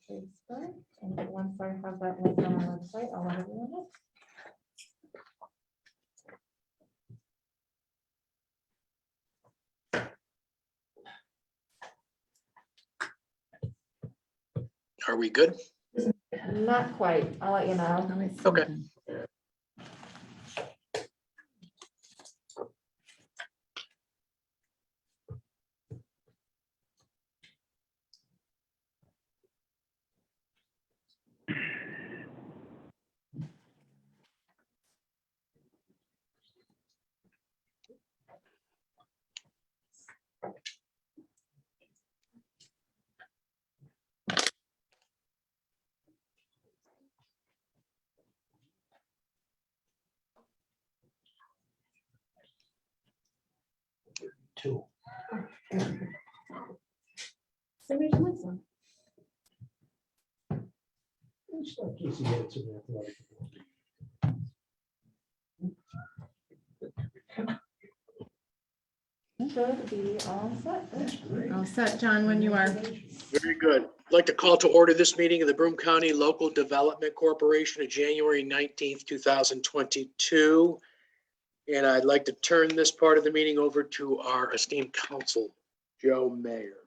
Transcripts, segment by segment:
Facebook. And once I have that link on our website, I'll let everyone know. Are we good? Not quite. I'll let you know. Okay. Two. So we can listen. Looks like Casey had some athletic Should be all set. That's great. All set, John, when you are. Very good. I'd like to call to order this meeting of the Broome County Local Development Corporation of January 19th, 2022. And I'd like to turn this part of the meeting over to our esteemed council, Joe Mayer.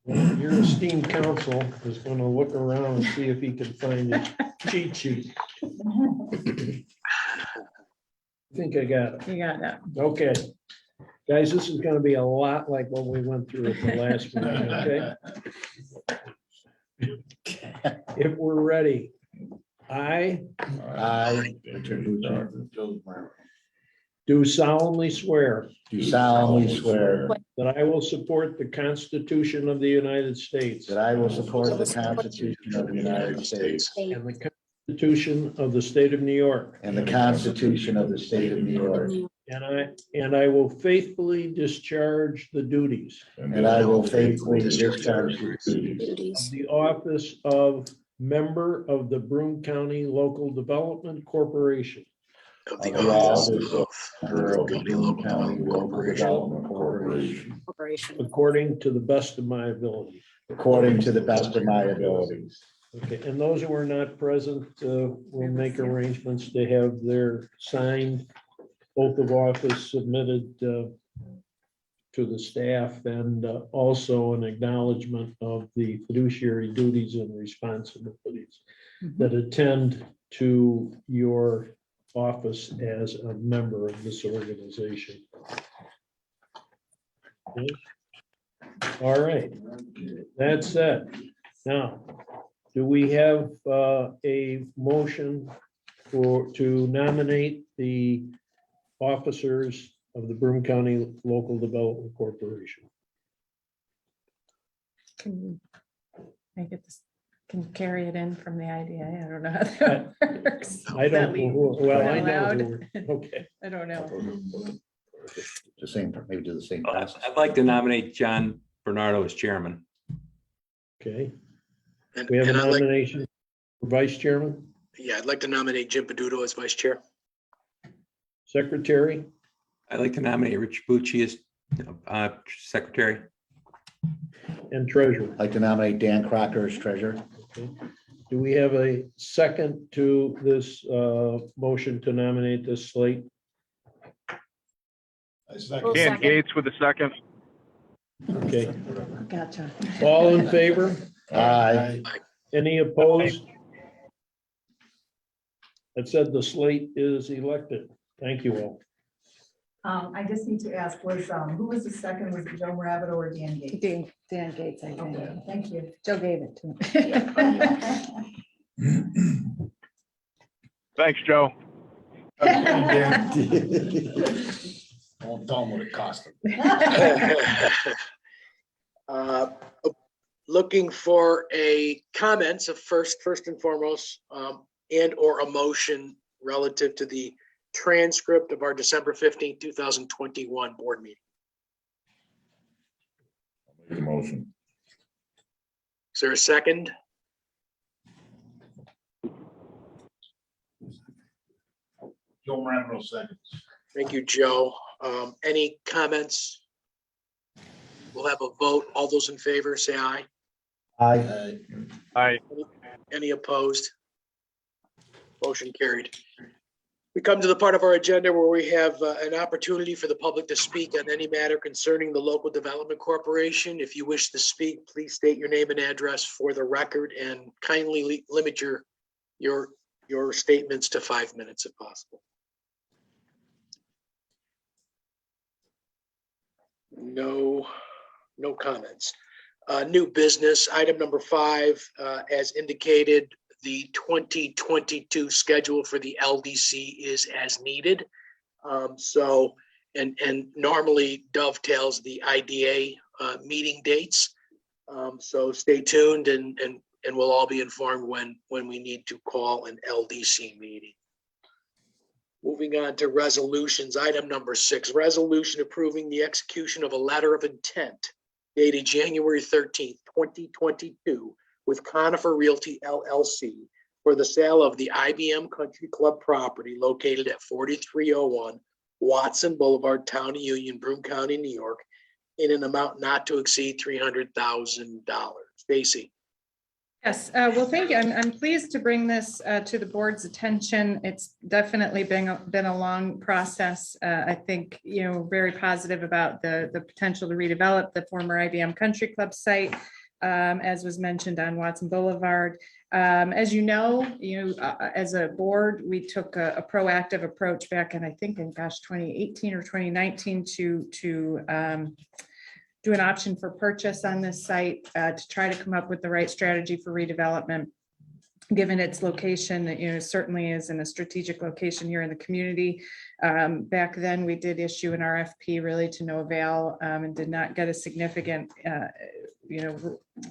Well, your esteemed counsel is going to look around and see if he can find a cheat sheet. I think I got it. You got that. Okay. Guys, this is going to be a lot like what we went through at the last meeting, okay? If we're ready, I do solemnly swear Do solemnly swear that I will support the Constitution of the United States that I will support the Constitution of the United States and the Constitution of the State of New York, and the Constitution of the State of New York, and I will faithfully discharge the duties and I will faithfully discharge the duties of the office of member of the Broome County Local Development Corporation Of of the the office office of of member of the County Broome Local County Development Local Corporation. Development Corporation, according to the best of my ability. according to the best of my abilities. Okay, and those who are not present, will make arrangements to have their signed oath of office submitted to the staff, and also an acknowledgement of the fiduciary duties and responsibilities that attend to your office as a member of this organization. Okay. All right, that's it. Now, do we have a motion to nominate the officers of the Broome County Local Development Corporation? Can you make it, can carry it in from the IDA? I don't know how that works. I don't know who, well, I know Allowed. who, okay. I don't know. The same, maybe do the same process. I'd like to nominate John Bernardo as chairman. Okay, And we have a and I'd like, nomination for vice chairman, yeah, I'd like to nominate Jim Peduto as vice chair. secretary, I'd like to nominate Rich Bucci as secretary. and treasurer. I'd like to nominate Dan Crocker as treasurer. Okay. Do we have a second to this motion to nominate this slate? Dan Gates with a second. Okay, Gotcha. all in favor? Aye. Any opposed? That said, the slate is elected. Thank you all. I just need to ask, who was the second? Was it Joe Rabbit or Dan Gates? Dan Gates, I think. Okay, thank you. Joe gave it to him. Thanks, Joe. Don't tell them what it cost them. Looking for a comments of first and foremost, and or a motion relative to the transcript of our December 15th, 2021 board meeting. Make a motion. Is there a second? Joe Moreno seconds. Thank you, Joe. Any comments? We'll have a vote. All those in favor, say aye. Aye. Aye. Any opposed? Motion carried. We come to the part of our agenda where we have an opportunity for the public to speak on any matter concerning the local development corporation. If you wish to speak, please state your name and address for the record and kindly limit your statements to 5 minutes if possible. No comments. New business, item number 5, as indicated, the 2022 schedule for the LDC is as needed. And normally dovetails the IDA meeting dates. So stay tuned and we'll all be informed when we need to call an LDC meeting. Moving on to resolutions, item number 6, resolution approving the execution of a letter of intent dated January 13th, 2022 with Conifer Realty LLC for the sale of the IBM Country Club property located at 4301 Watson Boulevard, Town of Union, Broome County, New York, in an amount not to exceed $300,000. Stacy. Yes, well, thank you. I'm pleased to bring this to the board's attention. It's definitely been a long process. I think, very positive about the potential to redevelop the former IBM Country Club site, as was mentioned on Watson Boulevard. As you know, as a board, we took a proactive approach back in, I think, 2018 or 2019 to do an option for purchase on this site to try to come up with the right strategy for redevelopment, given its location, that certainly is in a strategic location here in the community. Back then, we did issue an RFP really to no avail and did not get a significant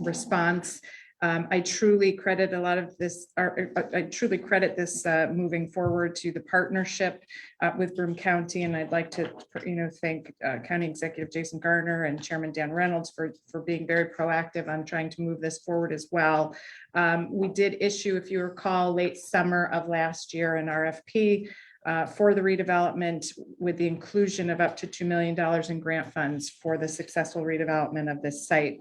response. I truly credit a lot of this, I truly credit this moving forward to the partnership with Broome County. And I'd like to, thank County Executive Jason Gardner and Chairman Dan Reynolds for being very proactive on trying to move this forward as well. We did issue, if you recall, late summer of last year, an RFP for the redevelopment with the inclusion of up to $2 million in grant funds for the successful redevelopment of this site.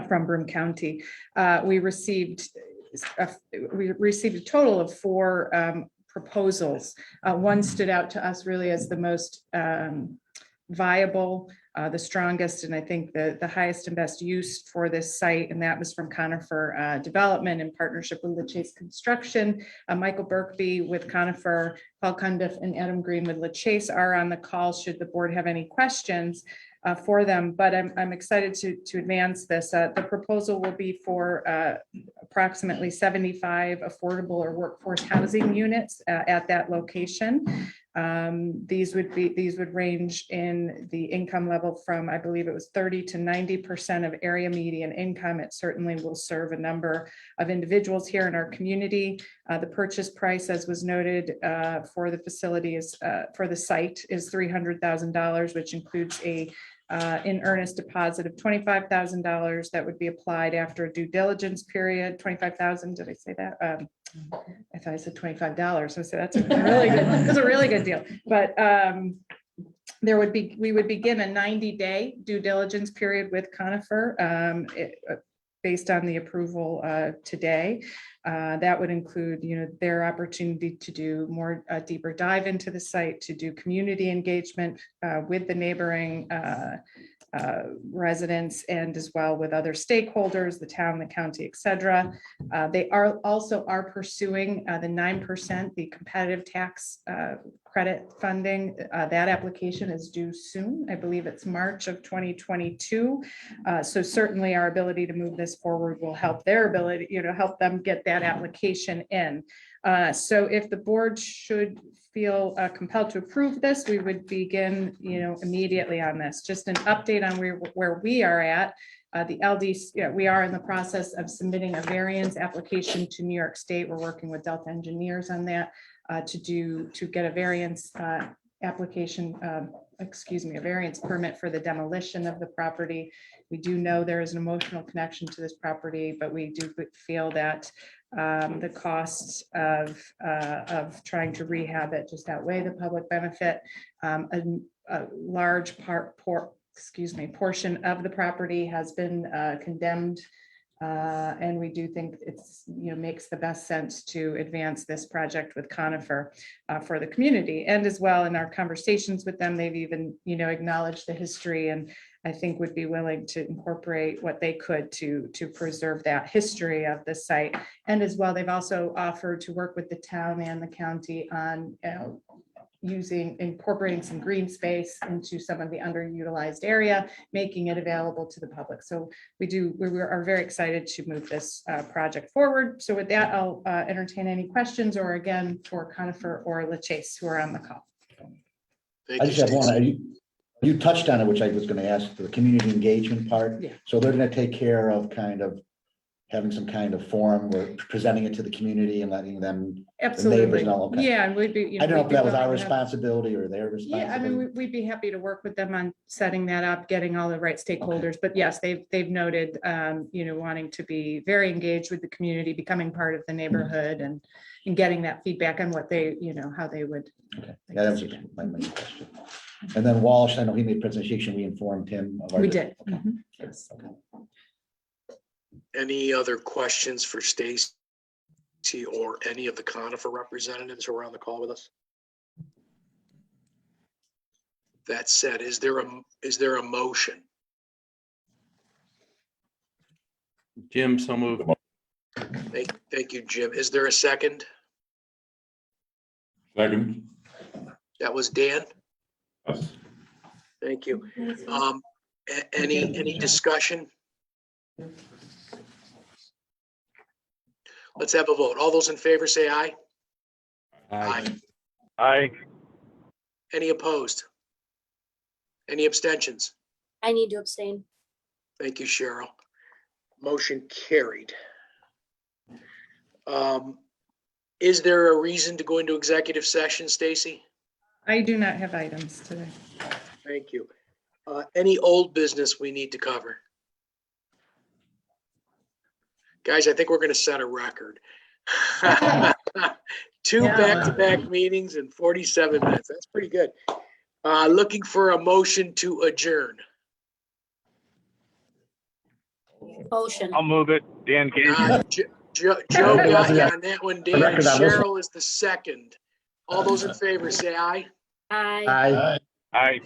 From Broome County. We received a total of 4 proposals. One stood out to us really as the most viable, the strongest, and I think the highest and best use for this site, and that was from Conifer Development in partnership with LaChase Construction. Michael Berkby with Conifer, Paul Cundiff, and Adam Green with LaChase are on the call should the board have any questions for them, but I'm excited to advance this. The proposal will be for approximately 75 affordable or workforce housing units at that location. These would range in the income level from, I believe it was 30 to 90% of area median income. It certainly will serve a number of individuals here in our community. The purchase price, as was noted, for the facility is for the site is $300,000, which includes a in earnest deposit of $25,000 that would be applied after a due diligence period. 25,000. Did I say that? I thought I said $25. So that's a really good. That's a really good deal. But we would begin a 90-day due diligence period with Conifer based on the approval today. That would include, their opportunity to do more deeper dive into the site, to do community engagement with the neighboring residents, and as well with other stakeholders, the town, the county, et cetera. They are also pursuing the 9%, the competitive tax credit funding. That application is due soon. I believe it's March of 2022. So certainly our ability to move this forward will help their ability, help them get that application in. So if the board should feel compelled to approve this, we would begin, immediately on this. Just an update on where we are at. The LDC, we are in the process of submitting a variance application to New York State. We're working with Delta Engineers on that to get a variance application, a variance permit for the demolition of the property. We do know there is an emotional connection to this property, but we do feel that the costs of trying to rehab it just outweigh the public benefit. A large portion of the property has been condemned And we do think it's, makes the best sense to advance this project with Conifer for the community. And as well, in our conversations with them, they've even, acknowledged the history, and I think would be willing to incorporate what they could to preserve that history of the site. And as well, they've also offered to work with the town and the county on incorporating some green space into some of the underutilized area, making it available to the public. So we are very excited to move this project forward. So with that, I'll entertain any questions, or again, for Conifer or LaChase, who are on the call. Thank I you, just have one. Stacy. You touched on it, which I was going to ask, the community engagement part. Yeah. So they're going to take care of kind of having some kind of forum where presenting it to the community and letting them, Absolutely. know, okay. Yeah, and we'd be. I don't know if that was our willing to have- responsibility or their Yeah, I responsibility. mean, we'd be happy to work with them on setting that up, getting all the right stakeholders. But yes, they've noted, wanting to be very engaged with the community, becoming part of the neighborhood, and getting that feedback on what they, how they would. Okay, yeah, that was just my main question. And then Walsh, I know he made a presentation, we informed him. Of our We did. Okay. Mhm. Yes. Any other questions for Stacy or any of the Conifer representatives who are on the call with us? That said, is there a motion? Jim, so moved. Thank you, Jim. Is there a second? Second. That was Dan. Yes. Thank you. Any discussion? Let's have a vote. All those in favor say aye. Aye. Aye. Any opposed? Any abstentions? I need to abstain. Thank you, Cheryl. Motion carried. Is there a reason to go into executive session, Stacy? I do not have items today. Thank you. Any old business we need to cover? Guys, I think we're gonna set a record. 2 back-to-back meetings in 47 minutes. That's pretty good. Looking for a motion to adjourn. Motion. I'll move it. Dan Gates. Joe got you on that one, Dan. Record on this one. Cheryl is the second. All those in favor say aye. Aye. Aye.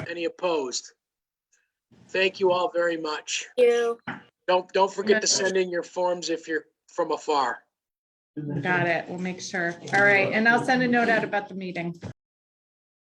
Any opposed? Thank you all very much. Thank you. Don't forget to send in your forms if you're from afar. Got it. We'll make sure. All right. And I'll send a note out about the meeting.